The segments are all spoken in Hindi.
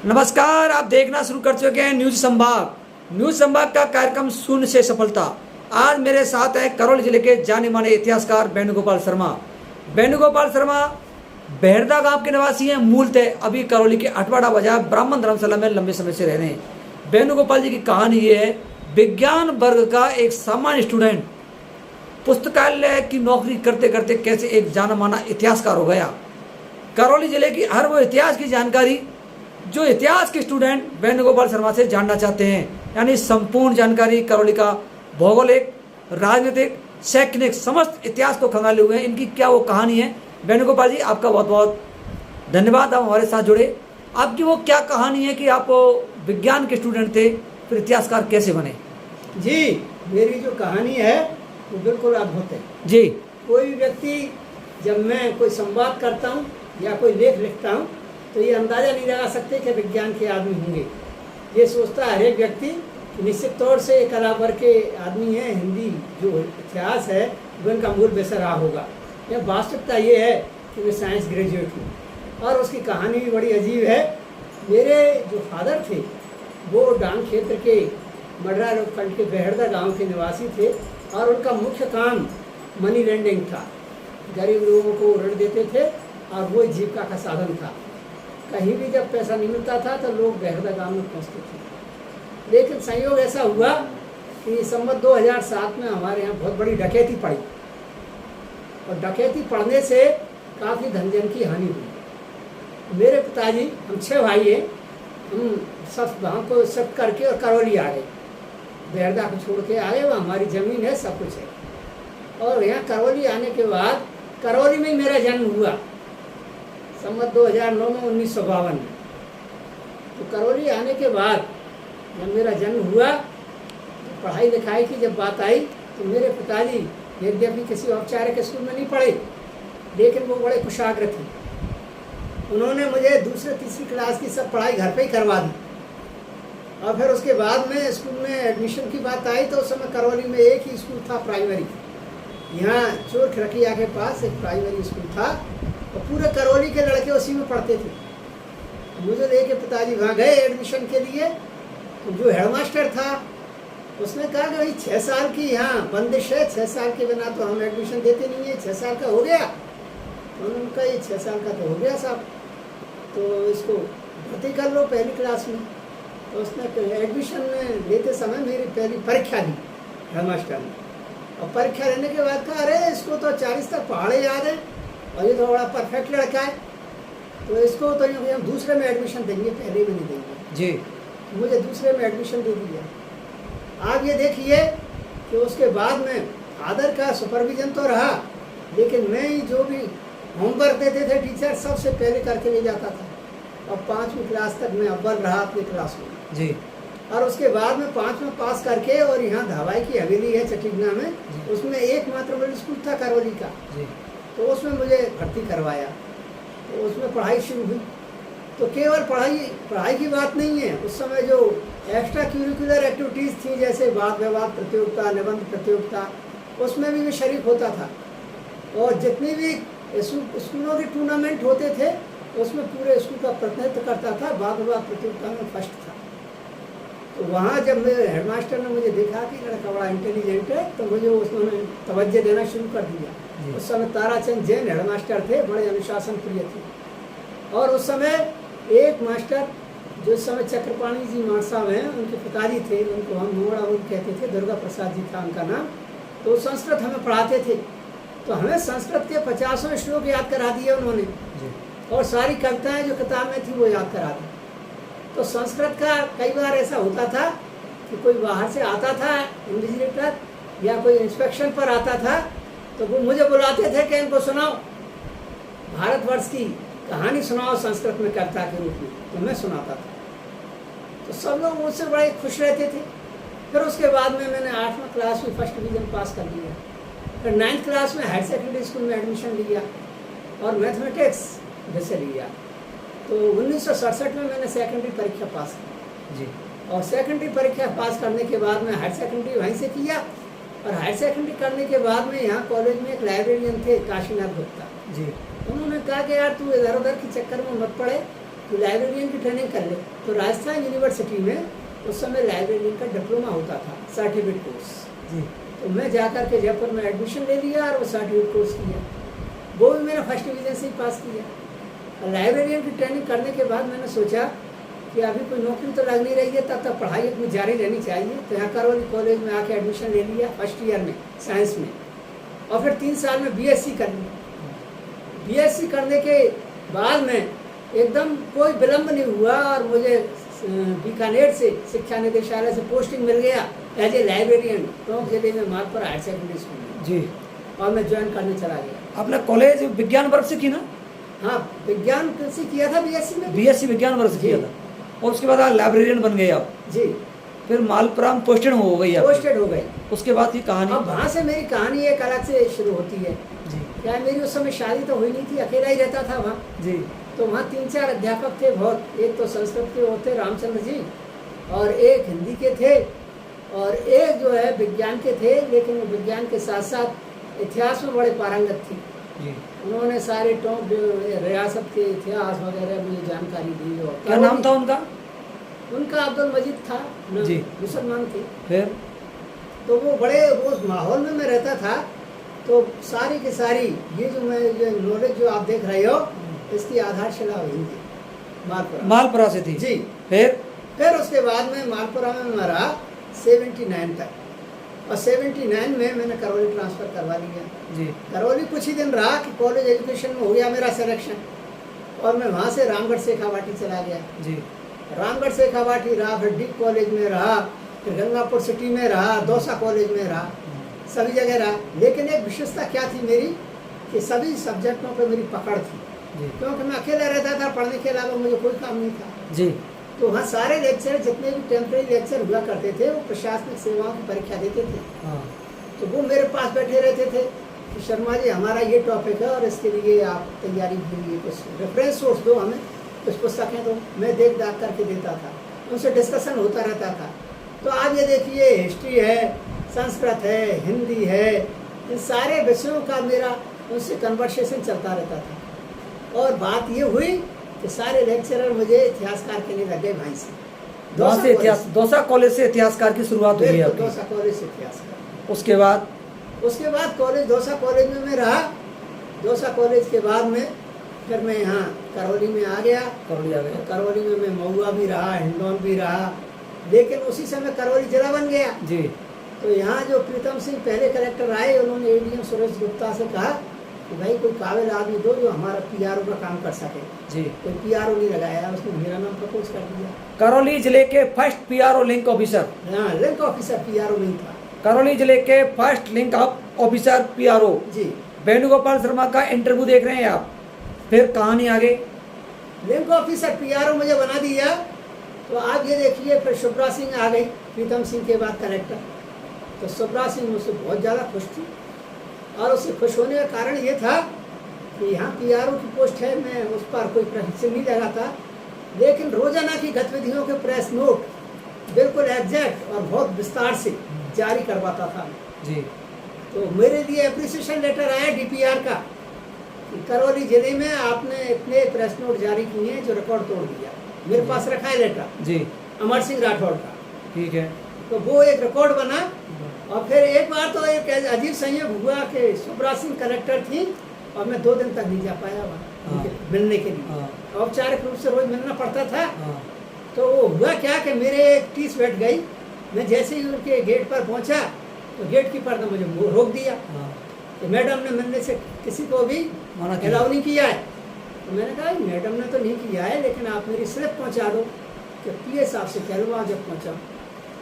नमस्कार, आप देखना शुरू कर चुके हैं न्यूज संभाग। न्यूज संभाग का कार्यक्रम शून्य से सफलता। आज मेरे साथ है करौली जिले के जाने माने इतिहासकार वेणुगोपाल शर्मा। वेणुगोपाल शर्मा बेहरदा गांव के निवासी हैं। मूलतः अभी करौली के अठवाड़ा बाजार ब्राह्मण धर्मशाला में लंबे समय से रह रहे हैं। वेणुगोपाल जी की कहानी ये है, विज्ञान वर्ग का एक सामान्य स्टूडेंट पुस्तकालय की नौकरी करते करते कैसे एक जाना माना इतिहासकार हो गया। करौली जिले की हर वो इतिहास की जानकारी जो इतिहास के स्टूडेंट वेणुगोपाल शर्मा से जानना चाहते हैं, यानी संपूर्ण जानकारी करौली का भौगोलिक, राजनीतिक, शैक्षणिक समस्त इतिहास को खंगाले हुए हैं। इनकी क्या वो कहानी है। वेणुगोपाल जी, आपका बहुत बहुत धन्यवाद, आप हमारे साथ जुड़े। आपकी वो क्या कहानी है कि आप विज्ञान के स्टूडेंट थे, फिर इतिहासकार कैसे बने? जी, मेरी जो कहानी है वो बिल्कुल अद्भुत है जी। कोई व्यक्ति जब मैं कोई संवाद करता हूँ या कोई लेख लिखता हूँ तो ये अंदाज़ा नहीं लगा सकते कि विज्ञान के आदमी होंगे। ये सोचता है हर एक व्यक्ति कि निश्चित तौर से एक कला वर्ग के आदमी हैं। हिंदी जो इतिहास है वो इनका मूल विषय रहा होगा। यह वास्तविकता ये है कि मैं साइंस ग्रेजुएट हूँ और उसकी कहानी भी बड़ी अजीब है। मेरे जो फादर थे वो डांग क्षेत्र के मडरा खंड के बेहरदा गांव के निवासी थे और उनका मुख्य काम मनी लेंडिंग था। गरीब लोगों को ऋण देते थे और वो जीविका का साधन था। कहीं भी जब पैसा नहीं मिलता था तो लोग बेहरदा गांव में पहुंचते थे। लेकिन संयोग ऐसा हुआ कि संवत 2007 में हमारे यहाँ बहुत बड़ी डकैती पड़ी और डकैती पड़ने से काफ़ी धन जन की हानि हुई। मेरे पिताजी, हम 6 भाई हैं, हम सब गाँव को सब करके और करौली आ गए। बेहरदा को छोड़ के आए, वो हमारी ज़मीन है, सब कुछ है। और यहाँ करौली आने के बाद करौली में ही मेरा जन्म हुआ संवत 2009 में 1952 में। तो करौली आने के बाद जब मेरा जन्म हुआ तो पढ़ाई लिखाई की जब बात आई तो मेरे पिताजी यद्यपि किसी औपचारिक स्कूल में नहीं पढ़े लेकिन वो बड़े कुशाग्र थे। उन्होंने मुझे दूसरे तीसरी क्लास की सब पढ़ाई घर पे ही करवा दी और फिर उसके बाद में स्कूल में एडमिशन की बात आई तो उस समय करौली में एक ही स्कूल था प्राइमरी। यहाँ चोर खिड़किया के पास एक प्राइमरी स्कूल था और पूरे करौली के लड़के उसी में पढ़ते थे। मुझे लेके पिताजी वहाँ गए एडमिशन के लिए। तो जो हेडमास्टर था उसने कहा कि भाई 6 साल की यहाँ बंदिश है, 6 साल के बिना तो हम एडमिशन देते नहीं है, 6 साल का हो गया। तो उन्होंने कहा ये 6 साल का तो हो गया साहब, तो इसको भर्ती कर लो पहली क्लास में। तो उसने एडमिशन में लेते समय मेरी पहली परीक्षा दी हेडमास्टर ने और परीक्षा लेने के बाद कहा अरे इसको तो 40 तक पहाड़े याद है और ये तो बड़ा परफेक्ट लड़का है, तो इसको तो हम दूसरे में एडमिशन देंगे, पहले में नहीं देंगे। जी। मुझे दूसरे में एडमिशन दे दिया। आप ये देखिए कि उसके बाद में फादर का सुपरविजन तो रहा लेकिन मैं ही जो भी होमवर्क देते थे टीचर सबसे पहले करके ले जाता था और 5वीं क्लास तक मैं अव्वल रहा अपनी क्लास में। जी। और उसके बाद में 5 में पास करके और यहाँ धावाई की हवेली है चटिगना में, उसमें एकमात्र मिडिल स्कूल था करौली का। जी। तो उसमें मुझे भर्ती करवाया तो उसमें पढ़ाई शुरू हुई। तो केवल पढ़ाई की बात नहीं है, उस समय जो एक्स्ट्रा करिकुलर एक्टिविटीज़ थी जैसे वाद विवाद प्रतियोगिता, निबंध प्रतियोगिता, उसमें भी मैं शरीक होता था और जितनी भी स्कूलों के टूर्नामेंट होते थे उसमें पूरे स्कूल का प्रतिनिधित्व करता था। वाद विवाद प्रतियोगिता में फर्स्ट था। तो वहाँ जब मेरे हेडमास्टर ने मुझे देखा कि लड़का बड़ा इंटेलिजेंट है तो मुझे उसने तवज्जो देना शुरू कर दिया। उस समय ताराचंद जैन हेडमास्टर थे, बड़े अनुशासन प्रिय थे। और उस समय एक मास्टर जो इस समय चक्रपाणी जी मान साहब हैं, उनके पिताजी थे, उनको हम मोड़ा कहते थे, दुर्गा प्रसाद जी था उनका नाम। तो संस्कृत हमें पढ़ाते थे तो हमें संस्कृत के 50 श्लोक याद करा दिए उन्होंने और सारी कविताएँ जो किताब में थी वो याद करा दी। तो संस्कृत का कई बार ऐसा होता था कि कोई बाहर से आता था इन्विजिलेटर या कोई इंस्पेक्शन पर आता था तो वो मुझे बुलाते थे कि इनको सुनाओ, भारतवर्ष की कहानी सुनाओ संस्कृत में कविता के रूप में। तो मैं सुनाता था तो सब लोग मुझसे बड़े खुश रहते थे। फिर उसके बाद में मैंने 8वीं क्लास में फर्स्ट डिवीज़न पास कर लिया। फिर 9th क्लास में हायर सेकेंडरी स्कूल में एडमिशन लिया और मैथमेटिक्स विषय लिया। तो 1967 में मैंने सेकेंडरी परीक्षा पास की। जी। और सेकेंडरी परीक्षा पास करने के बाद में हायर सेकेंडरी वहीं से किया और हायर सेकेंडरी करने के बाद में यहाँ कॉलेज में एक लाइब्रेरियन थे काशीनाथ गुप्ता जी। उन्होंने कहा कि यार तू इधर उधर के चक्कर में मत पड़े, कि लाइब्रेरियन की ट्रेनिंग कर ले। तो राजस्थान यूनिवर्सिटी में उस समय लाइब्रेरियन का डिप्लोमा होता था, सर्टिफिकेट कोर्स। जी तो मैं जाकर के जयपुर में एडमिशन ले लिया और वो सर्टिफिकेट कोर्स किया। वो भी मैंने फर्स्ट डिवीजन से ही पास किया। और लाइब्रेरियन की ट्रेनिंग करने के बाद मैंने सोचा कि अभी कोई नौकरी तो लग नहीं रही है, तब तक पढ़ाई अपनी जारी रहनी चाहिए। तो यहाँ करौली कॉलेज में आके एडमिशन ले लिया फर्स्ट ईयर में साइंस में, और फिर 3 साल में बीएससी कर ली। बीएससी करने के बाद में एकदम कोई विलम्ब नहीं हुआ और मुझे बीकानेर से शिक्षा निदेशालय से पोस्टिंग मिल गया एज ए लाइब्रेरियन टोंक जिले में मालपुरा हायर सेकेंडरी स्कूल में। जी और मैं ज्वाइन करने चला गया। आपने कॉलेज विज्ञान वर्ग से की ना? हाँ, विज्ञान से किया था बीएससी में। बीएससी विज्ञान वर्ग से किया था, और उसके बाद आप लाइब्रेरियन बन गए आप। जी, फिर मालपुरा में पोस्टेड हो गई आप। पोस्टेड हो गई। उसके बाद की कहानी? अब वहाँ से मेरी कहानी एक अलग से शुरू होती है। जी क्या मेरी उस समय शादी तो हुई नहीं थी, अकेला ही रहता था वहाँ। जी तो वहाँ 3-4 अध्यापक थे बहुत। एक तो संस्कृत के होते रामचंद्र जी, और एक हिंदी के थे, और एक जो है विज्ञान के थे, लेकिन वो विज्ञान के साथ साथ इतिहास में बड़े पारंगत थी। जी उन्होंने सारे टोंक रियासत के इतिहास वगैरह मुझे जानकारी दी। और क्या नाम था उनका? उनका अब्दुल मजीद था नाम, जी। मुसलमान थे। फिर तो वो बड़े उस माहौल में मैं रहता था। तो सारी की सारी ये जो मैं जो नॉलेज जो आप देख रहे हो, इसकी आधारशिला वही थी मालपुरा। मालपुरा से थी? जी। फिर उसके बाद में मालपुरा में मैं रहा 79 तक, और 79 में मैंने करौली ट्रांसफ़र करवा लिया। जी करौली कुछ ही दिन रहा कि कॉलेज एजुकेशन में हो गया मेरा सिलेक्शन, और मैं वहाँ से रामगढ़ शेखावाटी चला गया। जी रामगढ़ शेखावाटी रहा, फिर डी कॉलेज में रहा, फिर गंगापुर सिटी में रहा, दौसा कॉलेज में रहा, सभी जगह रहा। लेकिन एक विशेषता क्या थी मेरी कि सभी सब्जेक्टों पर मेरी पकड़ थी, क्योंकि मैं अकेला रहता था, पढ़ने के अलावा मुझे कोई काम नहीं था। जी तो वहाँ सारे लेक्चर जितने भी टेम्परेरी लेक्चर हुआ करते थे वो प्रशासनिक सेवाओं की परीक्षा देते थे। हाँ तो वो मेरे पास बैठे रहते थे कि शर्मा जी हमारा ये टॉपिक है और इसके लिए आप तैयारी के लिए कुछ रेफरेंस सोर्स दो, हमें कुछ पुस्तकें दो। मैं देख दाख करके देता था, उनसे डिस्कशन होता रहता था। तो आप ये देखिए, हिस्ट्री है, संस्कृत है, हिंदी है, इन सारे विषयों का मेरा उनसे कन्वर्सेशन चलता रहता था। और बात ये हुई कि सारे लेक्चरर मुझे इतिहासकार कहने लगे भाई से। दौसा कॉलेज से इतिहासकार की शुरुआत हुई है आपकी? दौसा कॉलेज से इतिहासकार। उसके बाद कॉलेज दौसा कॉलेज में मैं रहा। दौसा कॉलेज के बाद में फिर मैं यहाँ करौली में आ गया। करौली में मैं महुआ भी रहा, हिंडौन भी रहा, लेकिन उसी समय करौली जिला बन गया। जी। तो यहाँ जो प्रीतम सिंह पहले कलेक्टर आए, उन्होंने एडीएम सुरेश गुप्ता से कहा कि भाई कोई काबिल आदमी दो जो हमारा पीआरओ का काम कर सके। जी। कोई पीआरओ नहीं लगाया, उसने मेरा नाम प्रपोज कर दिया। करौली जिले के फर्स्ट पीआरओ लिंक ऑफिसर? हाँ, लिंक ऑफिसर, पीआरओ नहीं था। करौली जिले के फर्स्ट लिंक ऑफिसर पीआरओ जी वेणुगोपाल शर्मा का इंटरव्यू देख रहे हैं आप। फिर कहानी आगे? लिंक ऑफिसर पीआरओ मुझे बना दिया। तो आप ये देखिए, फिर सुब्रा सिंह आ गई, प्रीतम सिंह के बाद कलेक्टर। तो सुब्रा सिंह मुझसे बहुत ज़्यादा खुश थी, और उससे खुश होने का कारण ये था कि यहाँ पीआरओ की पोस्ट है, मैं उस पर कोई प्रशिक्षण नहीं लगाता, लेकिन रोजाना की गतिविधियों के प्रेस नोट बिल्कुल एग्जैक्ट और बहुत विस्तार से जारी करवाता था। जी। तो मेरे लिए एप्रिसिएशन लेटर आया डीपीआर का कि करौली जिले में आपने इतने प्रेस नोट जारी किए हैं जो रिकॉर्ड तोड़ दिया। मेरे पास रखा है लेटर जी, अमर सिंह राठौड़ का। ठीक है। तो वो एक रिकॉर्ड बना। और फिर एक बार तो एक अजीब संयोग हुआ कि सुब्रा सिंह कलेक्टर थी और मैं 2 दिन तक नहीं जा पाया वहाँ मिलने के लिए। औपचारिक रूप से रोज मिलना पड़ता था। तो वो हुआ क्या कि मेरे एक टीस बैठ गई। मैं जैसे ही उनके गेट पर पहुंचा तो गेट कीपर ने मुझे रोक दिया कि मैडम ने मिलने से किसी को भी अलाउ नहीं किया है। तो मैंने कहा मैडम ने तो नहीं किया है, लेकिन आप मेरी स्लिप पहुंचा दो कि पीए साहब से कह लो जब पहुंचा।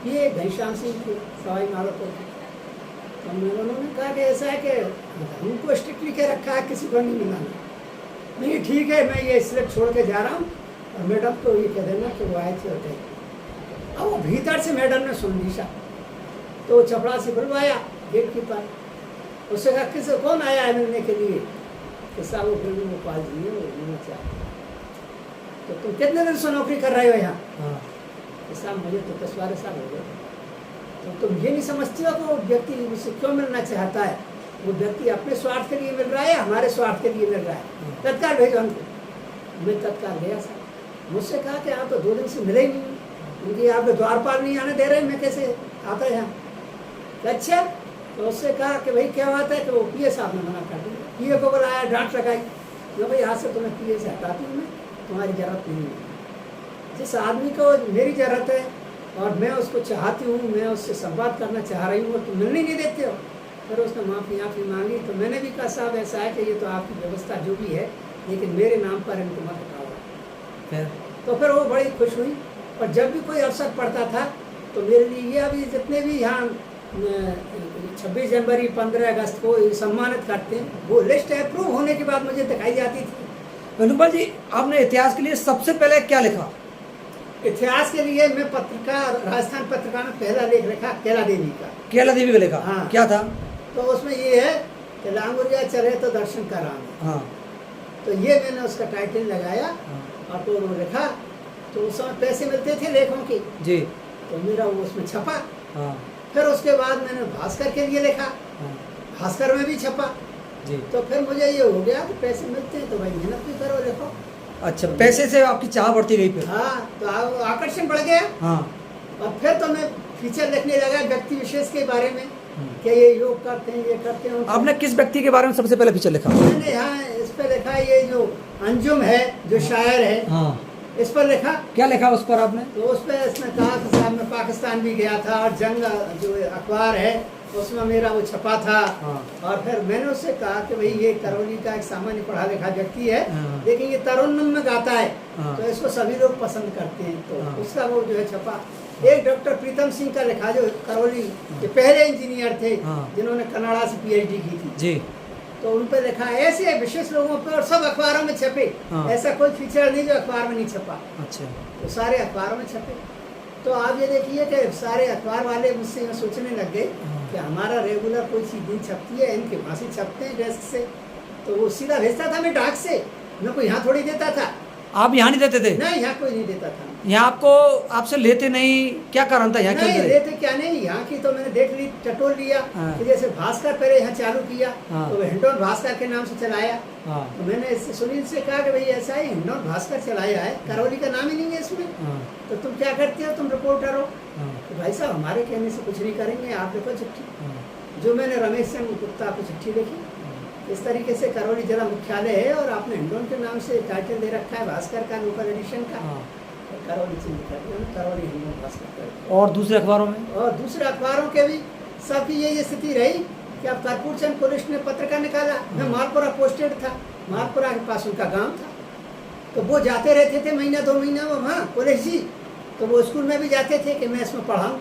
ये घनश्याम सिंह थे सवाई माधोपुर के। तो उन्होंने कहा कि ऐसा है कि उनको स्ट्रिक्टली कह रखा है किसी को नहीं मिलाना। नहीं ठीक है, मैं ये स्लिप छोड़ के जा रहा हूँ और मैडम को ये कह देना कि वो आए थे और कहीं। अब वो भीतर से मैडम ने सुन ली। तो चपड़ा से बुलवाया गेट कीपर। उससे कहा किसे कौन आया है मिलने के लिए? कि साहब वो बिल्डिंग गोपाल जी है, वो मिलना चाहते। तो तुम कितने दिन से नौकरी कर रहे हो यहाँ? साहब मुझे तो 10-12 साल हो गए। तो तुम ये नहीं समझती हो कि वो व्यक्ति मुझसे क्यों मिलना चाहता है? वो व्यक्ति अपने स्वार्थ के लिए मिल रहा है, हमारे स्वार्थ के लिए मिल रहा है। तत्काल भेजो हमको। मैं तत्काल गया साहब। मुझसे कहा कि आप तो 2 दिन से मिले ही नहीं, क्योंकि आप तो द्वारपाल नहीं आने दे रहे, मैं कैसे आता है यहाँ। अच्छा, तो उससे कहा कि भाई क्या बात है, कि वो पीए साहब ने मना कर दिया। पीए को बुलाया, डांट लगाई, तो भाई आज से तुम्हें पीए से हटाती हूँ मैं, तुम्हारी जरूरत नहीं है। जिस आदमी को मेरी जरूरत है और मैं उसको चाहती हूँ, मैं उससे संवाद करना चाह रही हूँ, तो मिलने नहीं देते हो। फिर उसने माफ़ी मांगी, तो मैंने भी कहा साहब ऐसा है कि ये तो आपकी व्यवस्था जो भी है, लेकिन मेरे नाम पर इनको मत हटाओ। तो फिर वो बड़ी खुश हुई। और जब भी कोई अवसर पड़ता था तो मेरे लिए, ये अभी जितने भी यहाँ 26 जनवरी 15 अगस्त को सम्मानित करते हैं, वो लिस्ट अप्रूव होने के बाद मुझे दिखाई जाती थी। वेणुगोपाल जी, आपने इतिहास के लिए सबसे पहले क्या लिखा? इतिहास के लिए मैं पत्रिका, राजस्थान पत्रिका में पहला लेख लिखा केला देवी का। केला देवी का लिखा? हाँ। क्या था? तो उसमें ये है कि लांगुरिया चले तो दर्शन कराने। हाँ। तो ये मैंने उसका टाइटल लगाया। हाँ। और तो वो लिखा। तो उस समय पैसे मिलते थे लेखों के, जी। तो मेरा वो उसमें छपा। हाँ। फिर उसके बाद मैंने भास्कर के लिए लिखा। हाँ। भास्कर में भी छपा। जी। तो फिर मुझे ये हो गया कि पैसे मिलते हैं तो भाई मेहनत भी करो, लिखो। अच्छा, पैसे से आपकी चाह बढ़ती गई फिर? हाँ, तो आकर्षण बढ़ गया। हाँ। और फिर तो मैं फीचर लिखने लगा व्यक्ति विशेष के बारे में, कि ये योग करते हैं, ये करते हैं। आपने किस व्यक्ति के बारे में सबसे पहले फीचर लिखा? मैंने यहाँ इस पर लिखा, ये जो अंजुम है, जो शायर है, हाँ। इस पर लिखा। क्या लिखा उस पर आपने? तो उस पर इसने कहा कि साहब मैं पाकिस्तान भी गया था और जंग जो अखबार है उसमें मेरा वो छपा था। हाँ। और फिर मैंने उससे कहा कि भाई ये करौली का एक सामान्य पढ़ा लिखा व्यक्ति है, हाँ। लेकिन ये तरुन्नम में गाता है, हाँ। तो इसको सभी लोग पसंद करते हैं। तो हाँ। उसका वो जो है छपा। एक डॉक्टर प्रीतम सिंह का लिखा, जो करौली के पहले इंजीनियर थे, हाँ। जिन्होंने कनाडा से PhD की थी। जी। तो उन पर लिखा। ऐसे विशेष लोगों पर, और सब अखबारों में छपे। हाँ। ऐसा कोई फीचर नहीं जो अखबार में नहीं छपा। अच्छा। तो सारे अखबारों में छपे। तो आप ये देखिए कि सारे अखबार वाले मुझसे यहाँ सोचने लग गए कि हमारा रेगुलर कोई चीज़ नहीं छपती है, इनके वहाँ से छपते हैं डेस्क से। तो वो सीधा भेजता था मैं डाक से, मैं कोई यहाँ थोड़ी देता था। आप यहाँ नहीं देते थे? नहीं, यहाँ कोई नहीं देता था। यहाँ आपको, आपसे लेते नहीं, क्या कारण था यहाँ नहीं क्यों? लेते क्या नहीं, यहाँ की तो मैंने देख ली, टटोल लिया। हाँ। कि जैसे भास्कर पहले यहाँ चालू किया, हाँ। तो हिंडोन भास्कर के नाम से चलाया। हाँ। तो मैंने इससे सुनील से कहा कि भाई ऐसा है, हिंडोन भास्कर चलाया है, करौली का नाम ही नहीं है इसमें। हाँ। तो तुम क्या करते हो, तुम रिपोर्टर हो। हाँ। तो भाई साहब हमारे कहने से कुछ नहीं करेंगे, आप लिखो चिट्ठी। हाँ। जो मैंने रमेश चंद्र गुप्ता को चिट्ठी लिखी। इस तरीके से करौली जिला मुख्यालय है और आपने हिंडोन के नाम से टाइटल दे रखा है भास्कर का, लोकल एडिशन का। हाँ। करौली चेंज कर दिया, करौली हिंडोन भास्कर कर। और दूसरे अखबारों में? और दूसरे अखबारों के भी सबकी ये स्थिति रही कि अब कर्पूर चंद पुलिस ने पत्रकार निकाला। मैं मालपुरा पोस्टेड था, मालपुरा के पास उनका गांव था। तो वो जाते रहते थे महीना 2 महीना वो वहाँ पुलिस जी। तो वो स्कूल में भी जाते थे कि मैं इसमें पढ़ाऊँ।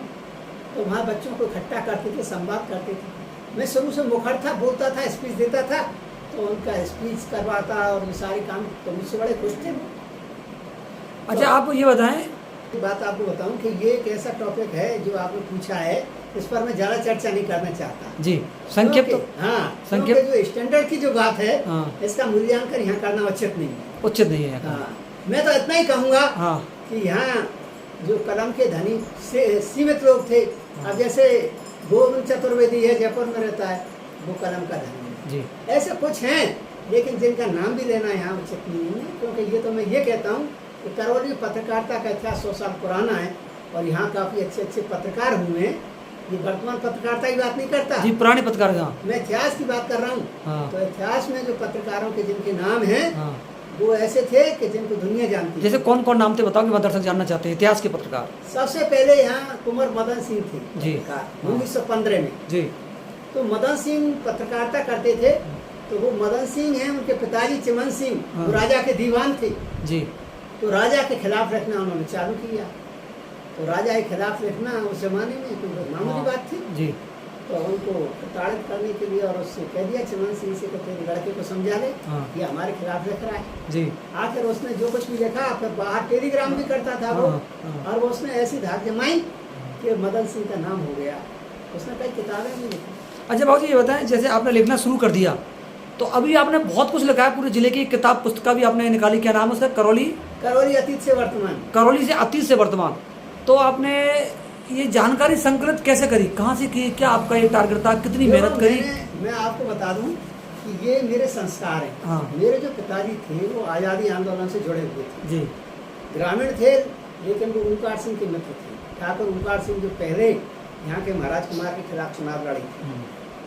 तो वहाँ बच्चों को इकट्ठा करते थे, संवाद करते थे। मैं शुरू से मुखर था, बोलता था, स्पीच देता था, तो उनका स्पीच करवाता और ये सारे काम, तो मुझसे बड़े खुश थे। अच्छा, आप ये बताएं, एक बात आपको बताऊं कि ये एक ऐसा टॉपिक है जो आपने पूछा है, इस पर मैं ज़्यादा चर्चा नहीं करना चाहता जी, संक्षिप्त। हाँ, संक्षिप्त जो स्टैंडर्ड की जो बात है, हाँ। इसका मूल्यांकन यहाँ करना उचित नहीं है। उचित नहीं है। हाँ, मैं तो इतना ही कहूँगा हाँ। कि यहाँ जो कलम के धनी से सीमित लोग थे, अब जैसे गोविंद चतुर्वेदी है, जयपुर में रहता है, वो कलम का धनी है जी। ऐसे कुछ हैं, लेकिन जिनका नाम भी लेना यहाँ उचित नहीं है। क्योंकि ये तो मैं ये कहता हूँ कि करौली पत्रकारिता का इतिहास 100 साल पुराना है और यहाँ काफ़ी अच्छे अच्छे पत्रकार हुए हैं। ये वर्तमान पत्रकारिता की बात नहीं करता जी, पुरानी पत्रकारिता। मैं इतिहास की बात कर रहा हूँ। हाँ। तो इतिहास में जो पत्रकारों के जिनके नाम हैं, हाँ। वो ऐसे थे कि जिनको दुनिया जानती है। जैसे कौन कौन नाम थे बताओ कि दर्शक जानना चाहते हैं इतिहास के पत्रकार। सबसे पहले यहाँ कुंवर मदन सिंह थे जी। पत्रकार, 1915 में। जी। तो मदन सिंह पत्रकारिता करते थे। तो वो मदन सिंह हैं, उनके पिताजी चिमन सिंह, हाँ। वो राजा के दीवान थे। जी। तो राजा के खिलाफ लिखना उन्होंने चालू किया। तो राजा के खिलाफ लिखना उस जमाने में कोई मामूली बात थी। जी। तो उनको प्रताड़ित करने के लिए और उससे कह दिया चिमन सिंह से कि तेरे लड़के को समझा ले, हाँ। ये हमारे खिलाफ लिख रहा है। जी। आखिर उसने जो कुछ भी लिखा, फिर बाहर टेलीग्राम भी करता था वो। हाँ, हाँ। और वो उसने ऐसी धाक जमाई कि मदन सिंह का नाम हो गया। उसने कई किताबें भी लिखी। अच्छा बाबू जी, ये बताएं, जैसे आपने लिखना शुरू कर दिया तो अभी आपने बहुत कुछ लिखा है, पूरे जिले की किताब पुस्तिका भी आपने निकाली, क्या नाम है उसका? करौली अतीत से वर्तमान। करौली से अतीत से वर्तमान। तो आपने ये जानकारी संकलित कैसे करी, कहाँ से की, क्या आपका ये टारगेट था, कितनी मेहनत करी? मैं आपको बता दूं कि ये मेरे संस्कार हैं। हाँ। मेरे जो पिताजी थे वो आज़ादी आंदोलन से जुड़े हुए थे। जी। ग्रामीण थे, लेकिन वो ओंकार सिंह के मित्र थे। ठाकुर ओंकार सिंह जो पहले यहाँ के महाराज कुमार के खिलाफ चुनाव लड़ी थी,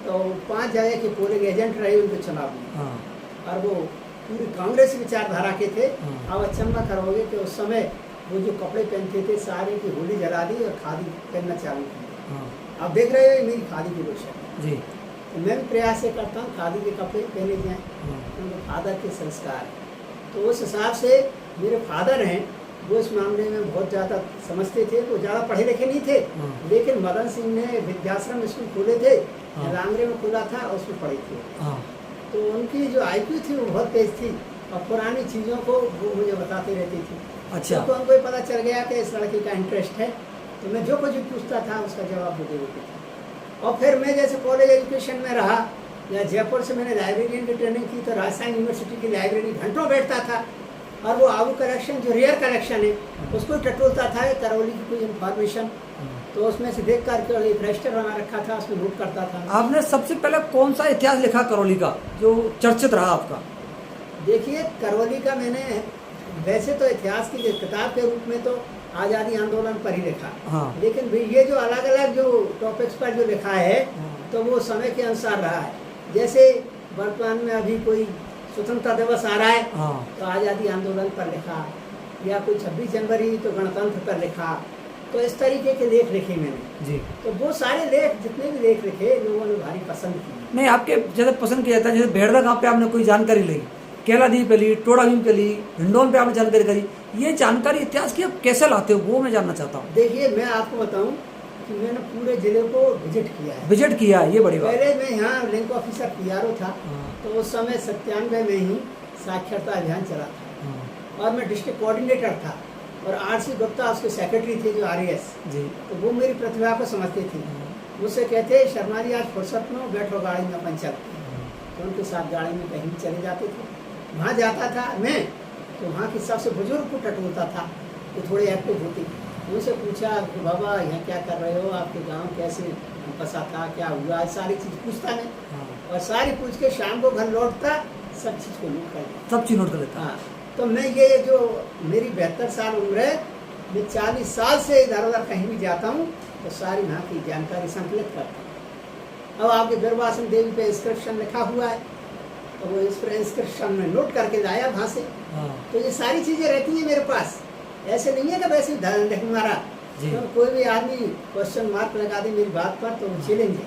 तो 5 जगह के पोलिंग एजेंट रहे उनके चुनाव में, और वो पूरी कांग्रेस विचारधारा के थे। अब अचंबा करोगे कि उस समय वो जो कपड़े पहनते थे सारे की होली जला दी और खादी पहनना चालू की। अब देख रहे हो मेरी खादी की रोशन जी, तो मैं भी प्रयास ये करता हूँ खादी के कपड़े पहने जाएँ, उनके फादर के संस्कार। तो उस हिसाब से मेरे फादर हैं, वो इस मामले में बहुत ज़्यादा समझते थे। वो ज़्यादा पढ़े लिखे नहीं थे, लेकिन मदन सिंह ने विद्याश्रम स्कूल खोले थे, लांगरे में खुला था, और उसमें पढ़ी थी। तो उनकी जो IQ थी वो बहुत तेज थी, और पुरानी चीज़ों को वो मुझे बताते रहती थी। अच्छा। तो उनको पता चल गया कि इस लड़की का इंटरेस्ट है, तो मैं जो कुछ भी पूछता था उसका जवाब वो दे देती थी। और फिर मैं जैसे कॉलेज एजुकेशन में रहा, या जयपुर से मैंने लाइब्रेरियन की ट्रेनिंग की, तो राजस्थान यूनिवर्सिटी की लाइब्रेरी घंटों बैठता था, और वो आबू कलेक्शन जो रेयर कलेक्शन है उसको टटोलता था, करौली की कोई इन्फॉर्मेशन, तो उसमें से देख करके एक रजिस्टर बना रखा था, उसमें नोट करता था। आपने सबसे पहले कौन सा इतिहास लिखा करौली का जो चर्चित रहा आपका? देखिए, करौली का मैंने वैसे तो इतिहास की किताब के रूप में तो आज़ादी आंदोलन पर ही लिखा, लेकिन भी ये जो अलग अलग जो टॉपिक्स पर जो लिखा है तो वो समय के अनुसार रहा है। जैसे वर्तमान में अभी कोई स्वतंत्रता दिवस आ रहा है, तो आज़ादी आंदोलन पर लिखा, या कोई 26 जनवरी तो गणतंत्र पर लिखा। तो इस तरीके के लेख लिखे मैंने जी। तो वो सारे लेख, जितने भी लेख लिखे, लोगों ने भारी पसंद किए। नहीं, आपके जैसे पसंद किया जाता है, जैसे भेड़दा गाँव पे आपने कोई जानकारी ली, केलादीप पे ली, टोड़ा भीम पे ली, हिंडोन पे आपने जानकारी करी, ये जानकारी इतिहास की आप कैसे लाते हो वो मैं जानना चाहता हूँ। देखिए, मैं आपको बताऊं कि मैंने पूरे जिले को विजिट किया है। विजिट किया है, ये बड़ी बात। पहले मैं यहाँ लिंक ऑफिसर PRO था, तो उस समय 97 में ही साक्षरता अभियान चला था, और मैं डिस्ट्रिक्ट कोऑर्डिनेटर था, और RC गुप्ता उसके सेक्रेटरी थे जो RAS जी। तो वो मेरी प्रतिभा को समझते थे। मुझसे कहते, शर्मा जी आज फुर्सत में बैठो गाड़ी में, अपन चलते हैं। तो उनके साथ गाड़ी में कहीं चले जाते थे। वहाँ जाता था मैं, तो वहाँ की सबसे बुजुर्ग को टटोलता था, तो थोड़े एक्टिव होती। उनसे पूछा कि बाबा यहाँ क्या कर रहे हो, आपके गांव कैसे बसा था, क्या हुआ, सारी चीज़ पूछता मैं, और सारी पूछ के शाम को घर लौटता, सब चीज़ को नोट कर लेता, सब चीज नोट कर लेता। हाँ, तो मैं ये जो मेरी 72 साल उम्र है, मैं 40 साल से इधर उधर कहीं भी जाता हूँ तो सारी वहाँ की जानकारी संकलित करता हूँ। अब आपके बिरवासन देवी पे इंस्क्रिप्शन लिखा हुआ है, तो वो इंस्क्रिप्शन में नोट करके लाया वहाँ से। तो ये सारी चीज़ें रहती हैं मेरे पास, ऐसे नहीं है कि वैसे लिख मारा। तो कोई भी आदमी क्वेश्चन मार्क लगा दे मेरी बात पर तो वो झेलेंगे,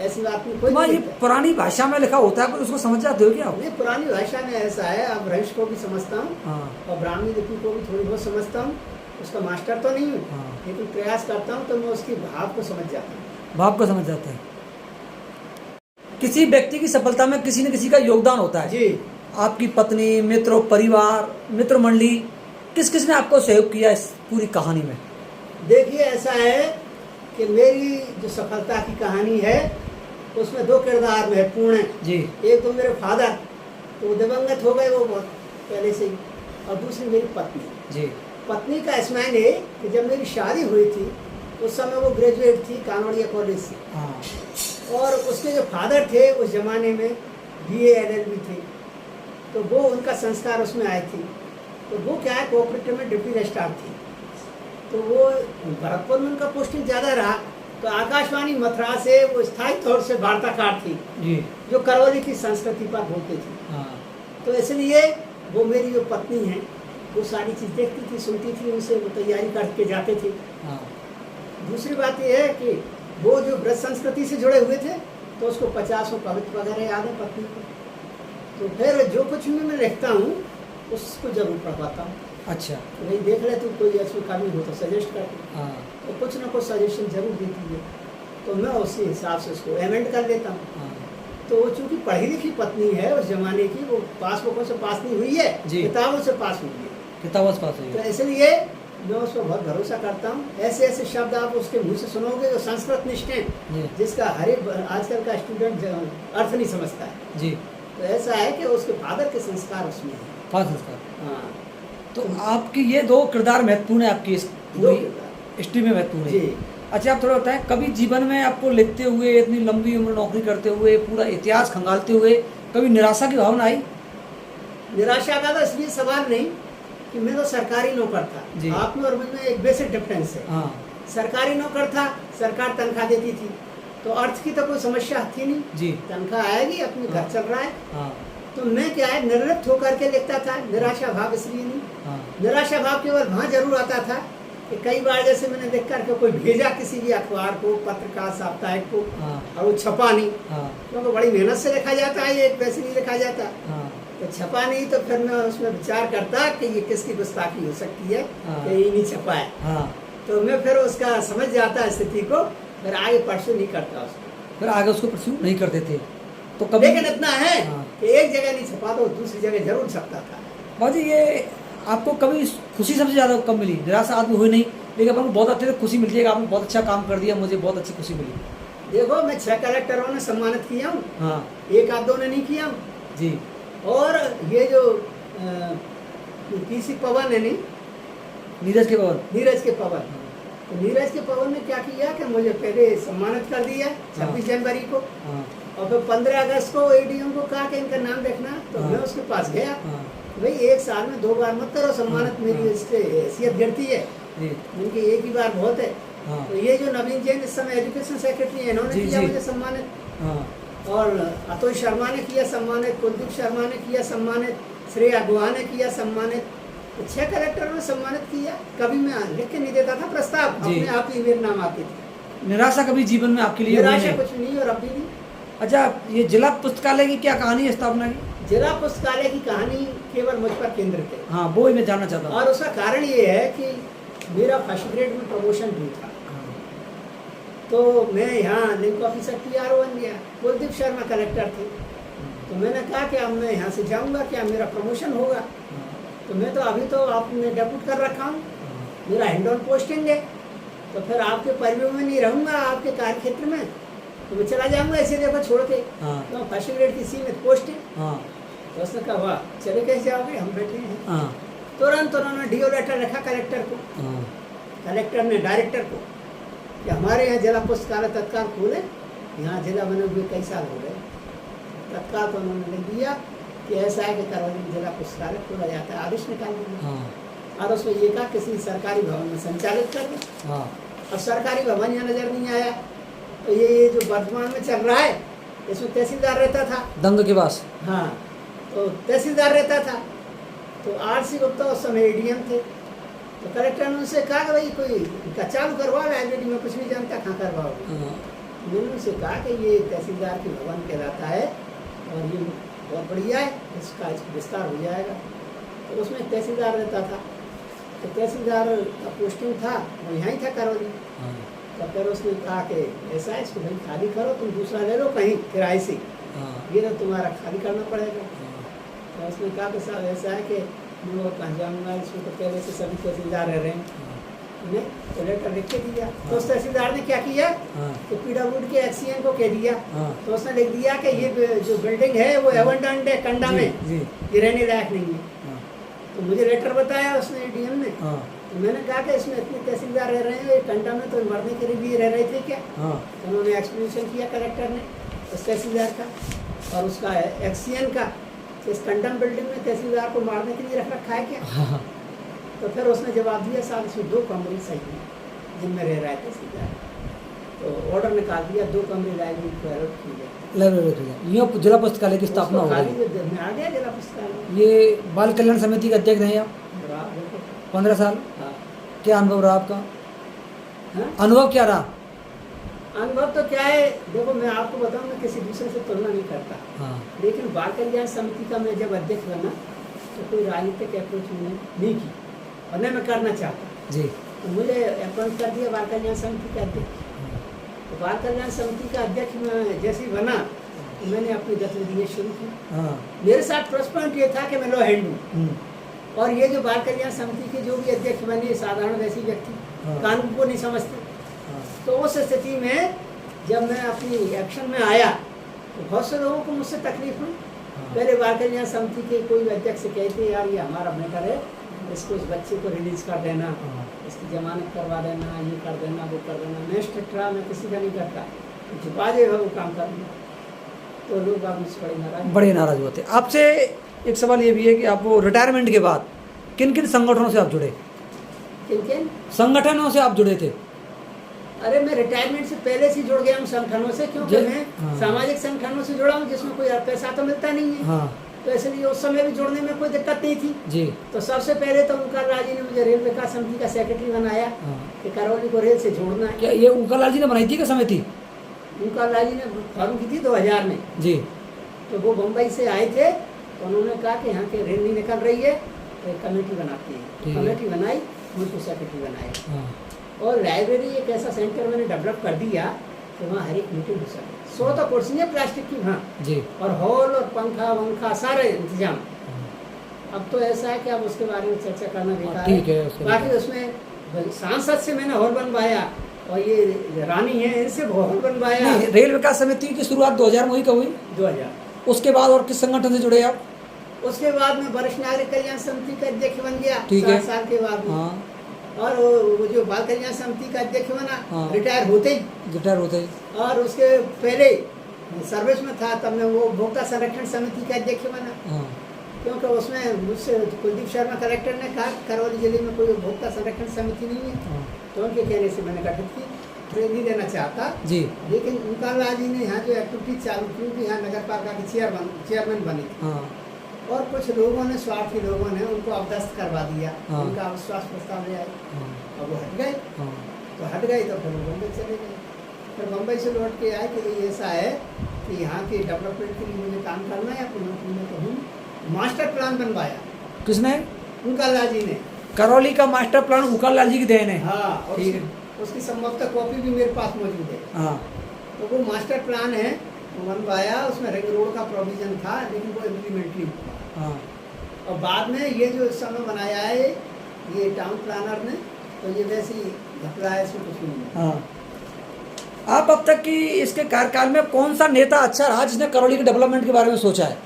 ऐसी बात में कोई नहीं। पुरानी भाषा में लिखा होता है, उसको समझ जाते हो क्या? नहीं, पुरानी भाषा में ऐसा है, अब रईस को भी समझता हूँ, और ब्राह्मणी लिपि को भी थोड़ी बहुत समझता हूँ। उसका मास्टर तो नहीं हूँ, लेकिन प्रयास करता हूँ, तो मैं उसकी भाव को समझ जाता हूँ। भाव को समझ जाते हैं। किसी व्यक्ति की सफलता में किसी न किसी का योगदान होता है जी। आपकी पत्नी, मित्र, परिवार, मित्र मंडली, किस किस ने आपको सहयोग किया इस पूरी कहानी में? देखिए, ऐसा है कि मेरी जो सफलता की कहानी है उसमें 2 किरदार महत्वपूर्ण हैं जी। एक तो मेरे फादर, तो वो दिवंगत हो गए वो बहुत पहले से ही, और दूसरी मेरी पत्नी जी। पत्नी का इसमें है कि जब मेरी शादी हुई थी उस समय वो ग्रेजुएट थी कानोड़िया कॉलेज से, और उसके जो फादर थे उस जमाने में BA LLB थे, तो वो उनका संस्कार उसमें आए थे। तो वो क्या है, कोऑपरेटिव में डिप्टी रजिस्ट्रार थी, तो वो भरतपुर में उनका पोस्टिंग ज़्यादा रहा, तो आकाशवाणी मथुरा से वो स्थायी तौर से वार्ताकार थी जी, जो करौली की संस्कृति पर बोलते थे। तो इसलिए वो मेरी जो पत्नी है वो सारी चीज़ देखती थी, सुनती थी, उनसे वो तैयारी करके जाते थे। दूसरी बात ये है कि वो जो ब्रज संस्कृति से जुड़े हुए थे, तो उसको 50 पवित्र वगैरह याद है पत्नी को। तो फिर जो कुछ भी मैं लिखता हूँ उसको जरूर पढ़वाता हूँ। अच्छा। तो नहीं देख ले, तू कोई इसमें कमी हो तो सजेस्ट कर, तो कुछ ना कुछ सजेशन जरूर देती है, तो मैं उसी हिसाब से उसको अमेंड कर देता हूँ। तो वो चूँकि पढ़ी लिखी पत्नी है उस जमाने की, वो पासबुकों से पास नहीं हुई है, किताबों से पास हुई है, किताबों से पास हुई है। तो इसलिए मैं उस पर बहुत भरोसा करता हूँ। ऐसे ऐसे शब्द आप उसके मुँह से सुनोगे जो संस्कृत निष्ठ हैं, जिसका हर एक आजकल का स्टूडेंट अर्थ नहीं समझता है जी। तो ऐसा है कि उसके फादर के संस्कार उसमें है, संस्कार। हाँ। तो आपकी ये 2 किरदार महत्वपूर्ण है आपकी इस पूरी हिस्ट्री में महत्वपूर्ण है। अच्छा, आप थोड़ा बताएं, कभी जीवन में आपको लिखते हुए, इतनी लंबी उम्र नौकरी करते हुए, पूरा इतिहास खंगालते हुए, कभी निराशा की भावना आई? निराशा का तो इसलिए सवाल नहीं कि मैं तो सरकारी नौकर जी। था, आप में और मुझ में एक बेसिक डिफरेंस है। हाँ सरकारी नौकर था, सरकार तनख्वाह देती थी, तो अर्थ की तो कोई समस्या थी नहीं, जी। तनख्वाह आएगी, अपने घर हाँ। चल रहा है। हाँ तो मैं क्या है, निर्लिप्त होकर के लिखता था, निराशा भाव इसलिए नहीं। हाँ निराशा भाव केवल वहाँ जरूर आता था कि कई बार जैसे मैंने देख करके कोई भेजा किसी भी अखबार को, पत्रकार, साप्ताहिक को, हाँ और वो छपा नहीं, हाँ क्योंकि बड़ी मेहनत से लिखा जाता है, ये एक पैसे नहीं लिखा जाता। हाँ तो छपा नहीं तो फिर मैं उसमें विचार करता कि ये किसकी गुस्ताखी हो सकती है हाँ। कि ये नहीं छपा है। हाँ। तो मैं फिर उसका समझ जाता स्थिति को, फिर आगे परसों नहीं करता उसको। फिर आगे उसको परस्यू नहीं करते थे तो कभी। लेकिन इतना है हाँ। कि एक जगह नहीं छपा तो दूसरी जगह जरूर छपता था। बाजी ये आपको कभी खुशी सबसे ज़्यादा कब मिली? निराशा आदमी हुई नहीं, लेकिन आपको बहुत अच्छे से खुशी मिलती है कि आपने बहुत अच्छा काम कर दिया, मुझे बहुत अच्छी खुशी मिली। देखो, मैं 6 कलेक्टरों ने सम्मानित किया हूँ, हाँ एक आध दो ने नहीं किया हूँ। जी। और ये जो पीसी पवन है नहीं, नीरज के पवन। नीरज के पवन, तो नीरज के पवन ने क्या किया कि मुझे पहले सम्मानित कर दिया 26 जनवरी को, हाँ और फिर 15 अगस्त को एडीएम को कहा कि इनका नाम देखना। तो हाँ। मैं उसके पास गया, हाँ भाई एक साल में 2 बार मत करो सम्मानित, हाँ। मेरी इससे हैसियत गिरती है, जी। उनकी एक ही बार बहुत है। हाँ तो ये जो नवीन जैन इस समय एजुकेशन सेक्रेटरी है, इन्होंने जी, किया जी। मुझे सम्मानित, हाँ और अतुल शर्मा ने किया सम्मानित, कुलदीप शर्मा ने किया सम्मानित, श्रेया गुहा ने किया सम्मानित। तो 6 कलेक्टरों ने सम्मानित किया। कभी मैं लिख के नहीं देता था प्रस्ताव, जी। अपने आप ही मेरे नाम आते थे। निराशा कभी जीवन में आपके लिए हुई निराशा नहीं? कुछ नहीं और अभी नहीं। अच्छा, ये जिला पुस्तकालय की क्या कहानी है स्थापना की? जिला पुस्तकालय की कहानी केवल मुझ पर केंद्रित है, हाँ वो ही मैं जानना चाहता हूँ। और उसका कारण ये है कि मेरा फर्स्ट ग्रेड में प्रमोशन भी था, हाँ, तो मैं यहाँ लिंक ऑफिसर PRO बन गया। कुलदीप शर्मा कलेक्टर थे, तो मैंने कहा कि अब मैं यहाँ से जाऊँगा, क्या मेरा प्रमोशन होगा? हाँ, तो मैं तो अभी तो आपने डेप्यूट कर रखा हूँ, हाँ, मेरा हैंड ऑन पोस्टिंग है, तो फिर आपके परिव्यू में नहीं रहूँगा, आपके कार्य क्षेत्र में तो मैं चला जाऊँगा ऐसे देखो छोड़ के। हाँ, तो फर्स्ट ग्रेड की सीमित पोस्ट है। हाँ, तो उसने कहा वाह, चले कैसे जाओगे, हम बैठे हैं। हाँ, तुरंत उन्होंने DO लेटर लिखा कलेक्टर को, हाँ, कलेक्टर ने डायरेक्टर को, कि हमारे यहाँ जिला पुस्तकालय तत्काल खोले, यहाँ जिला बने हुए कई साल हो गए। तत्काल तो उन्होंने लिख दिया कि ऐसा है कि करौली में जिला पुस्तकालय खोला जाता है, आदेश निकाल दिया। हाँ, और उसमें ये कहा किसी सरकारी भवन में संचालित कर दे। हाँ, अब सरकारी भवन यहाँ नजर नहीं आया, तो ये जो वर्तमान में चल रहा है, इसमें तहसीलदार रहता था। दंग के पास। हाँ, तो तहसीलदार रहता था, तो RC गुप्ता उस समय ADM थे। तो कलेक्टर ने उनसे कहा कि भाई कोई इनका चालू करवा, लाइब्रेरी में कुछ नहीं जानता, कहाँ करवाओगे? हाँ, मैंने उनसे कहा कि ये तहसीलदार की भवन कहलाता है और ये बहुत बढ़िया है, इसका विस्तार हो जाएगा। तो उसमें तहसीलदार रहता था, तो तहसीलदार का पोस्टिंग था वो यहाँ ही था करौली। हाँ, तो फिर उसने कहा कि ऐसा है, इसको भाई खाली करो, तुम दूसरा ले लो कहीं किराए से, हाँ, ये तो तुम्हारा खाली करना पड़ेगा। हाँ, तो उसने कहा कि साहब ऐसा है कि मैं वो कहाँ जाऊँगा, इसमें तो पहले से सभी तहसीलदार रह रहे हैं। उन्हें तो लेटर लिख के दिया। तो उस तहसीलदार ने क्या किया हाँ, कि PWD के XCN को कह दिया। हाँ, तो उसने लिख दिया कि ये जो बिल्डिंग है वो एबंडेंट है, कंडा जी, में, जी, ये रहने लायक नहीं है। हाँ, तो मुझे लेटर बताया उसने ADM ने। हाँ, तो मैंने कहा कि इसमें इतने तहसीलदार रह रहे हैं, ये कंडा में तो मरने के लिए रह रहे थे क्या? हाँ, तो उन्होंने एक्सप्लेनेशन किया कलेक्टर ने उस तहसीलदार का और उसका XCN का, इस कंडम बिल्डिंग में तहसीलदार को मारने के लिए रख रखा है क्या? हाँ, तो फिर उसने जवाब दिया साहब इसमें 2 कमरे सही हैं जिनमें रह रहा है तहसीलदार। तो ऑर्डर निकाल दिया, 2 कमरे लाइब्रेरी को अलॉट किए गए। लाइब्रेरी यहाँ जिला पुस्तकालय की स्थापना हो खाली गई। में आ गया जिला पुस्तकालय। ये बाल कल्याण समिति के अध्यक्ष रहे आप बड़ा देखो। 15 साल। हाँ, क्या अनुभव रहा आपका? हाँ? अनुभव क्या रहा? अनुभव तो क्या है, देखो मैं आपको बताऊं, मैं किसी दूसरे से तुलना नहीं करता, हाँ, लेकिन बाल कल्याण समिति का मैं जब अध्यक्ष बना तो कोई राजनीतिक अप्रोच मैंने नहीं की और न मैं करना चाहता। जी, तो मुझे अपॉइंट कर दिया बाल कल्याण समिति का अध्यक्ष। तो बाल कल्याण समिति का अध्यक्ष मैं जैसे ही बना तो मैंने अपनी गतिविधियाँ शुरू की। हाँ, मेरे साथ प्लस पॉइंट ये था कि मैं लॉ हैंड हूँ, हम्म, और ये जो बाल कल्याण समिति के जो भी अध्यक्ष बने साधारण वैसी व्यक्ति, हाँ। कानून को नहीं समझते। हाँ, तो उस स्थिति में जब मैं अपनी एक्शन में आया तो बहुत से लोगों को मुझसे तकलीफ हुई। हाँ, पहले बाल कल्याण समिति के कोई अध्यक्ष कहते यार ये हमारा मैटर है, इसको इस बच्चे को रिलीज कर देना, हाँ, इसकी जमानत करवा देना, ये कर देना, वो कर देना। मैं स्ट्रिक्ट रहा, मैं किसी का नहीं करता, छुपा देगा वो काम करना। तो लोग आप मुझसे बड़े नाराज। बड़े नाराज हुए थे आपसे। एक सवाल ये भी है कि आपको रिटायरमेंट के बाद किन किन संगठनों से आप जुड़े? किन किन संगठनों से आप जुड़े थे? अरे मैं रिटायरमेंट से पहले से जुड़ गया हूँ संगठनों से, क्योंकि मैं हाँ। सामाजिक संगठनों से जुड़ा हूँ जिसमें कोई पैसा तो मिलता नहीं है। हाँ तो इसलिए उस समय भी जुड़ने में कोई दिक्कत नहीं थी। जी। तो सबसे पहले तो ओंकार लाल जी ने मुझे रेल विकास समिति का सेक्रेटरी बनाया हाँ। कि करौली को रेल से जोड़ना है। क्या ये ओंकारलाल जी ने बनाई थी क्या समिति? ओंकार लाल जी ने फॉर्म की थी 2000 में। जी। तो वो मुंबई से आए थे, तो उन्होंने कहा कि यहाँ के रेल नहीं निकल रही है तो एक कमेटी बनाती ठीक है। है। कमेटी बनाई, मुझको सेक्रेटरी बनाया। हाँ और लाइब्रेरी एक ऐसा सेंटर मैंने डेवलप कर दिया कि वहाँ हर एक मीटिंग हो सके। 100 तो कुर्सियाँ प्लास्टिक की वहाँ, जी। और हॉल और पंखा वंखा सारे इंतजाम। अब तो ऐसा है कि अब उसके बारे में चर्चा करना बेकार ठीक है, उसके बाकी बाद। उसमें सांसद से मैंने हॉल बनवाया, और ये रानी है इनसे हॉल बनवाया। नहीं, रेल विकास समिति की शुरुआत 2000 में हुई, कब हुई? 2000। उसके बाद और किस संगठन से जुड़े आप? उसके बाद में वरिष्ठ नागरिक कल्याण समिति का अध्यक्ष बन गया, ठीक है। 7 साल के बाद में। हाँ। और वो जो बाल कल्याण समिति का अध्यक्ष बना, हाँ। रिटायर होते ही। रिटायर होते ही। और उसके पहले सर्विस में था, तब मैं वो उपभोक्ता संरक्षण समिति का अध्यक्ष बना, हाँ क्योंकि उसमें मुझसे कुलदीप शर्मा कलेक्टर ने कहा करौली जिले में कोई उपभोक्ता संरक्षण समिति नहीं है। हाँ। तो उनके कहने से मैंने गठित की। ट्रेन नहीं देना चाहता, जी। लेकिन ओंकार लाल जी ने यहाँ जो एक्टिविटी चालू की कि यहाँ नगर पालिका की चेयरमैन बनी थी। हाँ और कुछ लोगों ने, स्वार्थी लोगों ने उनको अवदस्त करवा दिया। हाँ। उनका अविश्वास प्रस्ताव ले आए, हाँ और वो हट गए। हाँ तो हट गए तो फिर वो बम्बई चले गए। फिर बम्बई से लौट के आए कि ये ऐसा है कि यहाँ के डेवलपमेंट के लिए मुझे काम करना है। अपनी नौकरी में तो हूँ। मास्टर प्लान बनवाया किसने? ओंकार लाल जी ने। करौली का मास्टर प्लान ओंकारलाल जी की देन है। हाँ, और ठीक है। उसकी संभवतः कॉपी भी मेरे पास मौजूद है। हाँ तो वो मास्टर प्लान है, वो बनवाया। उसमें रिंग रोड का प्रोविजन था, लेकिन वो इम्प्लीमेंटरी हुआ। हाँ और बाद में ये जो इस समय बनाया है ये टाउन प्लानर ने, तो ये वैसे ही घपला है, इसमें कुछ नहीं है। हाँ। आप अब तक की इसके कार्यकाल में कौन सा नेता अच्छा रहा जिसने करौली के डेवलपमेंट के बारे में सोचा है?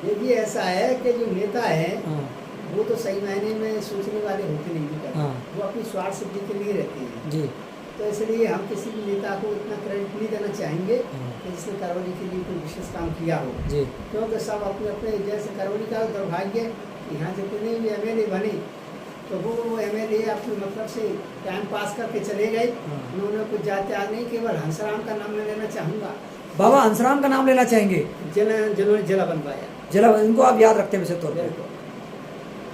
ये भी ऐसा है कि जो नेता है हाँ वो तो सही मायने में सोचने वाले होते नहीं भी करते। हाँ। वो अपनी स्वार्थ सिद्धि के लिए रहते हैं। जी। तो इसलिए हम किसी भी नेता को इतना क्रेडिट नहीं देना चाहेंगे हाँ। कि जिसने करौली के लिए कोई विशेष काम किया हो, जी। क्योंकि सब अपने अपने, जैसे करौली का दुर्भाग्य कि यहाँ जितने भी एमएलए बने तो वो एमएलए अपने मतलब से टाइम पास करके चले गए। हाँ। उन्होंने कुछ जाते आ नहीं। केवल हंसराम का नाम मैं लेना चाहूँगा, बाबा हंसराम का नाम लेना चाहेंगे, जिन्होंने जिला बनवाया। जिला, इनको आप याद रखते हैं वैसे तौर पर। बिल्कुल।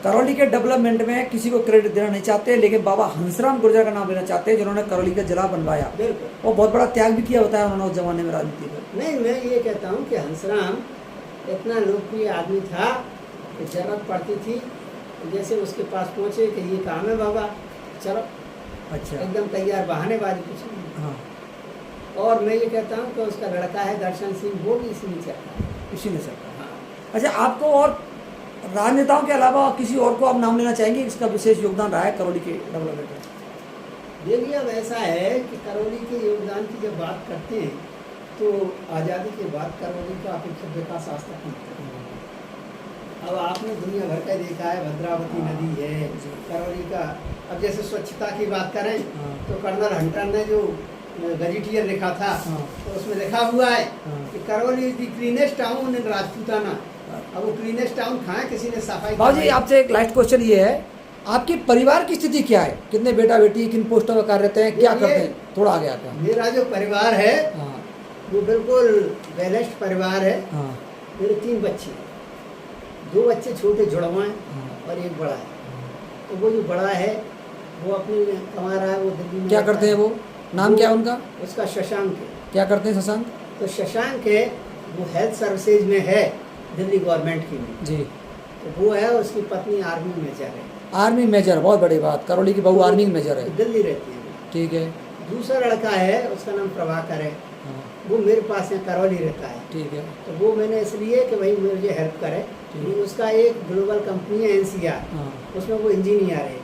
करौली के डेवलपमेंट में किसी को क्रेडिट देना नहीं चाहते, लेकिन बाबा हंसराम गुर्जर का नाम लेना चाहते हैं जिन्होंने करौली का जिला बनवाया। बिल्कुल। और बहुत बड़ा त्याग भी किया होता है उन्होंने उस जमाने में राजनीति में। नहीं, मैं ये कहता हूँ कि हंसराम इतना लोकप्रिय आदमी था कि जरूरत पड़ती थी जैसे उसके पास पहुँचे कि ये काम है बाबा, चलो, अच्छा। एकदम तैयार, बहानेबाजी कुछ नहीं। हाँ और मैं ये कहता हूँ कि उसका लड़का है दर्शन सिंह, वो भी इसी में चलता है। इसी में सब। हाँ। अच्छा, आपको और राजनेताओं के अलावा किसी और को आप नाम लेना चाहेंगे इसका विशेष योगदान रहा है करौली के डेवलपमेंट में? देखिए, अब ऐसा है कि करौली के योगदान की जब बात करते हैं तो आज़ादी के बाद करौली का अपेक्षित विकास आज तक नहीं हुआ। अब आपने दुनिया भर का देखा है, भद्रावती नदी है, करौली का। अब जैसे स्वच्छता की बात करें तो कर्नल हंटर ने जो गजेटियर लिखा था तो उसमें लिखा हुआ है कि Karauli is the cleanest town in Rajputana. अब वो क्लीनेस्ट टाउन कहाँ है, किसी ने सफाई। बाबू जी, आपसे एक लास्ट क्वेश्चन ये है, आपके परिवार की स्थिति क्या है? कितने बेटा बेटी, किन पोस्टों में कार्यरत हैं, क्या करते हैं? थोड़ा आगे आकर। मेरा जो परिवार है हाँ वो बिल्कुल बैलेंस्ड परिवार है। हाँ मेरे 3 बच्चे, 2 बच्चे छोटे जुड़वा हैं हाँ। और एक बड़ा है। तो वो जो बड़ा है वो अपने कमा रहा है, वो दिल्ली में क्या रहता करते हैं वो? नाम क्या है उनका? उसका शशांक है। क्या करते हैं शशांक? तो शशांक है वो हेल्थ सर्विसेज में है, दिल्ली गवर्नमेंट की में। जी। तो वो है, उसकी पत्नी आर्मी मेजर है। आर्मी मेजर, बहुत बड़ी बात। करौली की बहू आर्मी मेजर है। दिल्ली रहती है वो। ठीक है। दूसरा लड़का है, उसका नाम प्रभाकर है, हाँ वो मेरे पास यहाँ करौली रहता है। ठीक है। तो वो मैंने इसलिए कि भाई मुझे हेल्प करे। उसका एक ग्लोबल कंपनी है NCR, हाँ उसमें वो इंजीनियर है।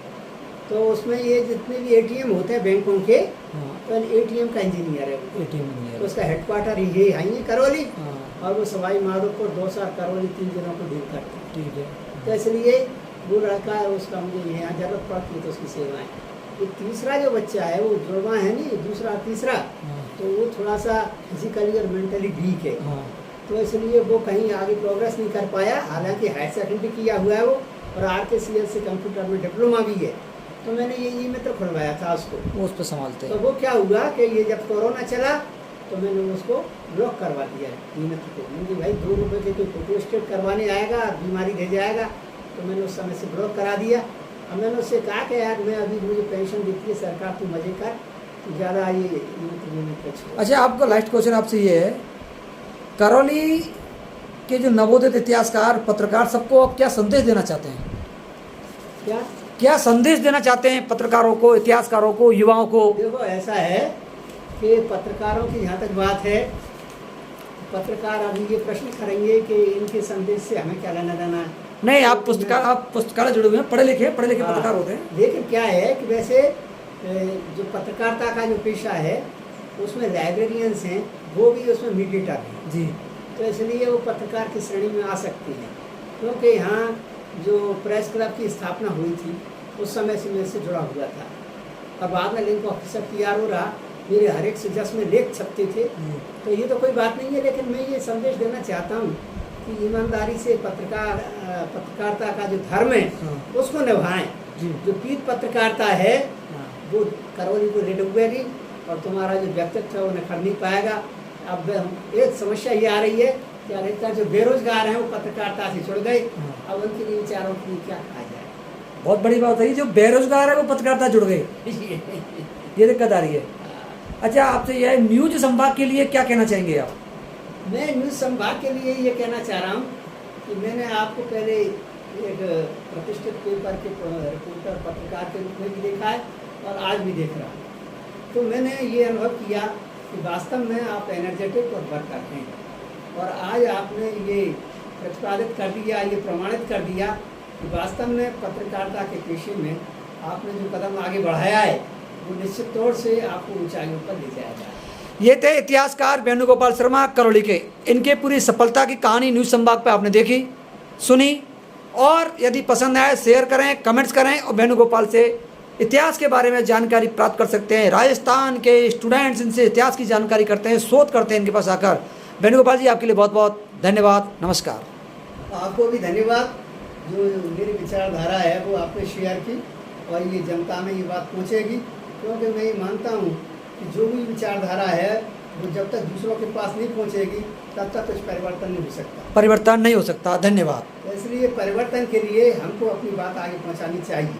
तो उसमें ये जितने भी ATM होते हैं बैंकों के, हाँ। तो ATM का इंजीनियर है वो। ATM engineer. तो उसका हेडक्वार्टर ये है करौली, हाँ और वो सवाई माधोपुर, दौसा, करौली 3 जिलों को डील करते हैं। ठीक है। तो इसलिए वो लड़का है, उसका मुझे यहाँ जरूरत पड़ती है तो उसकी सेवाएं। ये तीसरा जो बच्चा है वो जुड़वा है नहीं, दूसरा तीसरा, हाँ तो वो थोड़ा सा फिजिकली और मेंटली वीक है। हाँ तो इसलिए वो कहीं आगे प्रोग्रेस नहीं कर पाया। हालांकि हायर सेकेंडरी किया हुआ है वो, और RKCL से कंप्यूटर में डिप्लोमा भी है। तो मैंने ये ई मित्र खुलवाया था उसको, वो उस पर संभालते तो हैं। वो क्या हुआ कि ये जब कोरोना चला तो मैंने उसको ब्लॉक करवा दिया ई मित्र को। मैंने भाई 2 रुपये के कोई फोटो स्टेट करवाने आएगा, बीमारी दे जाएगा, तो मैंने उस समय से ब्लॉक करा दिया। अब मैंने उससे कहा कि यार मैं अभी मुझे पेंशन देती है सरकार, तू मजे कर, तो ज़्यादा ये ई मित्र छोड़। अच्छा, आपका लास्ट क्वेश्चन आपसे ये है, करौली के जो नवोदित इतिहासकार पत्रकार सबको आप क्या संदेश देना चाहते हैं? क्या संदेश देना चाहते हैं पत्रकारों को, इतिहासकारों को, युवाओं को? देखो ऐसा है कि पत्रकारों की जहाँ तक बात है, पत्रकार अभी ये प्रश्न करेंगे कि इनके संदेश से हमें क्या लेना देना है। नहीं, आप पुस्तकालय जुड़े हुए हैं, पढ़े लिखे पत्रकार होते हैं। लेकिन क्या है कि वैसे जो पत्रकारिता का जो पेशा है उसमें लाइब्रेरियंस हैं, वो भी उसमें मीडिएटर हैं जी। तो इसलिए वो पत्रकार की श्रेणी में आ सकती हैं, क्योंकि यहाँ जो प्रेस क्लब की स्थापना हुई थी उस समय से मैं इससे जुड़ा हुआ था, और बाद में लिंक ऑफिसर PRO रहा, मेरे हर एक सुजस में लेख छपते थे। तो ये तो कोई बात नहीं है, लेकिन मैं ये संदेश देना चाहता हूँ कि ईमानदारी से पत्रकारिता का जो धर्म है उसको निभाएं। जो पीठ पत्रकारिता है वो करौली को रेडुबेरी, और तुम्हारा जो व्यक्तित्व है वो निखर नहीं पाएगा। अब एक समस्या ये आ रही है कि अधिकतर जो बेरोजगार हैं वो पत्रकारिता से जुड़ गए, अब उनके लिए विचारों के लिए क्या कहा जाए। बहुत बड़ी बात है, जो बेरोजगार है वो पत्रकारिता जुड़ गए, ये दिक्कत आ रही है। अच्छा, आपसे यह न्यूज संभाग के लिए क्या कहना चाहेंगे आप? मैं न्यूज़ संभाग के लिए ये कहना चाह रहा हूँ कि मैंने आपको पहले एक प्रतिष्ठित पेपर के रिपोर्टर पत्रकार के रूप में भी देखा है और आज भी देख रहा हूँ। तो मैंने ये अनुभव किया कि वास्तव में आप एनर्जेटिक और वर्कर हैं, और आज आपने ये प्रतिपादित कर दिया, ये प्रमाणित कर दिया कि वास्तव में पत्रकारिता के पेशे में आपने जो कदम आगे बढ़ाया है वो निश्चित तौर से आपको ऊंचाइयों पर ले जाएगा। ये थे इतिहासकार वेणुगोपाल शर्मा करौली के। इनके पूरी सफलता की कहानी न्यूज़ संभाग पे आपने देखी, सुनी, और यदि पसंद आए शेयर करें, कमेंट्स करें, और वेणुगोपाल से इतिहास के बारे में जानकारी प्राप्त कर सकते हैं। राजस्थान के स्टूडेंट्स इनसे इतिहास की जानकारी करते हैं, शोध करते हैं इनके पास आकर। वेणुगोपाल जी, आपके लिए बहुत बहुत धन्यवाद, नमस्कार। आपको भी धन्यवाद, जो मेरी विचारधारा है वो आपने शेयर की, और ये जनता में ये बात पहुँचेगी, क्योंकि मैं ये मानता हूँ कि जो भी विचारधारा है वो जब तक दूसरों के पास नहीं पहुँचेगी तब तक कुछ परिवर्तन नहीं हो सकता। परिवर्तन नहीं हो सकता। धन्यवाद। तो इसलिए परिवर्तन के लिए हमको अपनी बात आगे पहुँचानी चाहिए।